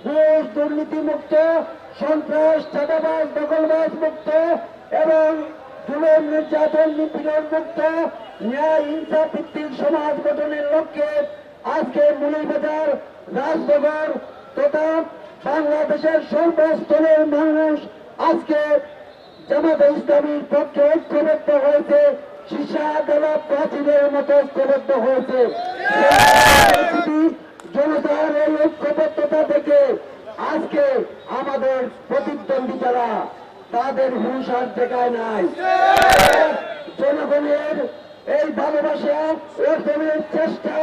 ঘুষ দুর্নীতি মুক্ত, সন্ত্রাস চাঁদাবাজ দখলবাজ মুক্ত এবং জুলুম নির্যাতন নিপীড়ন মুক্ত ন্যায় ইনসাফ ভিত্তিক সমাজ গঠনের লক্ষ্যে আজকে মৌলভীবাজার রাজনগর তথা বাংলাদেশের সর্বস্তরের মানুষ আজকে জামাতে ইসলামীর পক্ষে ঐক্যবদ্ধ হয়েছে, সীসা আদালত প্রাচীরের মতো ঐক্যবদ্ধ হয়েছে। জনতার এই ঐক্যবদ্ধতা থেকে আজকে আমাদের প্রতিদ্বন্দ্বিতারা তাদের হুঁশার জায়গায় নাই। জনগণের এই ভালোবাসা অর্জনের চেষ্টা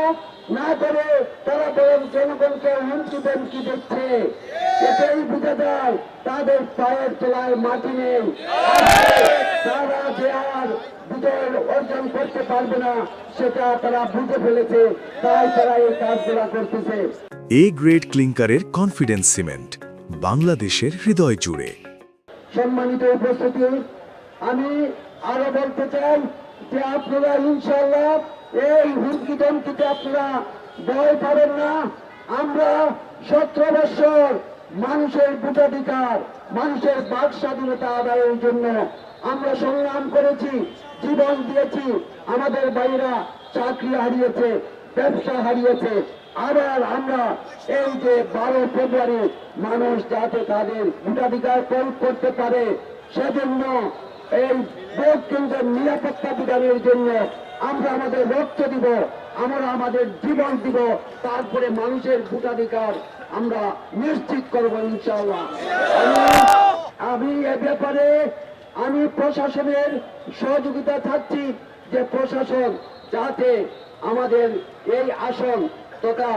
না করে তারা বরং জনগণকে হুমকি ধমকি দিচ্ছে। এটাই বোঝা যায় তাদের পায়ের তলায় মাটি নেই। তারা যে আর বিজয় অর্জন করতে পারবে না সেটা তারা বুঝে ফেলেছে, তাই তারা এই কাজগুলা করতেছে। এ গ্রেড ক্লিংকারের কনফিডেন্স সিমেন্ট, বাংলাদেশের হৃদয় জুড়ে। সম্মানিত উপস্থিতি, আমি আরো বলতে চাই যে আপনারা ইনশাআল্লাহ এই হুমকি ধমকিতে আপনারা ভয় পাবেন না। আমরা 17 বছর মানুষের ভোটাধিকার, মানুষের বাক স্বাধীনতা আদায়ের জন্য আমরা সংগ্রাম করেছি, জীবন দিয়েছি। আমাদের ভাইরা চাকরি হারিয়েছে, ব্যবসা হারিয়েছে। আবার আমরা এই যে 12 ফেব্রুয়ারি মানুষ যাতে তাদের ভোটাধিকার প্রয়োগ করতে পারে সেজন্য এই ভোট কেন্দ্রের নিরাপত্তা বিধানের জন্য আমরা আমাদের রক্ত দিব, আমরা আমাদের জীবন দিব, তারপরে মানুষের ভোটাধিকার আমরা নিশ্চিত করব ইনশাআল্লাহ। আমি এ ব্যাপারে আমি প্রশাসনের সহযোগিতা চাচ্ছি যে প্রশাসন যাতে আমাদের এই আসন তথা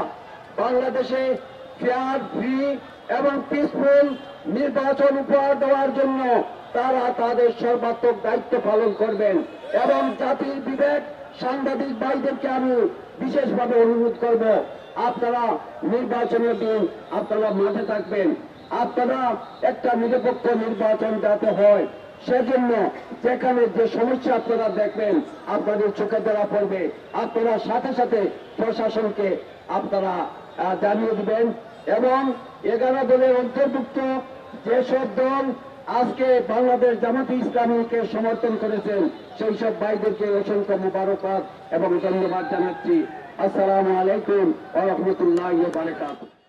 বাংলাদেশে ফেয়ার, ফ্রি এবং পিসফুল নির্বাচন উপহার দেওয়ার জন্য তারা তাদের সর্বাত্মক দায়িত্ব পালন করবেন। এবং জাতির বিবেক সাংবাদিক ভাইদেরকে আমি বিশেষভাবে অনুরোধ করব, আপনারা নির্বাচনের দিন আপনারা মাঠে থাকবেন, আপনারা একটা নিরপেক্ষ নির্বাচন যাতে হয় সেজন্য যেখানে যে সমস্যা আপনারা দেখবেন আপনাদের চোখে ধরা পড়বে, আপনারা সাথে সাথে প্রশাসনকে আপনারা জানিয়ে দিবেন। এবং 11 দলের অন্তর্ভুক্ত যেসব দল আজকে বাংলাদেশ জামাতে ইসলামীকে সমর্থন করেছেন সেই সব ভাইদেরকে অসংখ্য মোবারকবাদ এবং ধন্যবাদ জানাচ্ছি। আসসালামু আলাইকুম ওয়া রাহমাতুল্লাহি ওয়া বারাকাতুহু।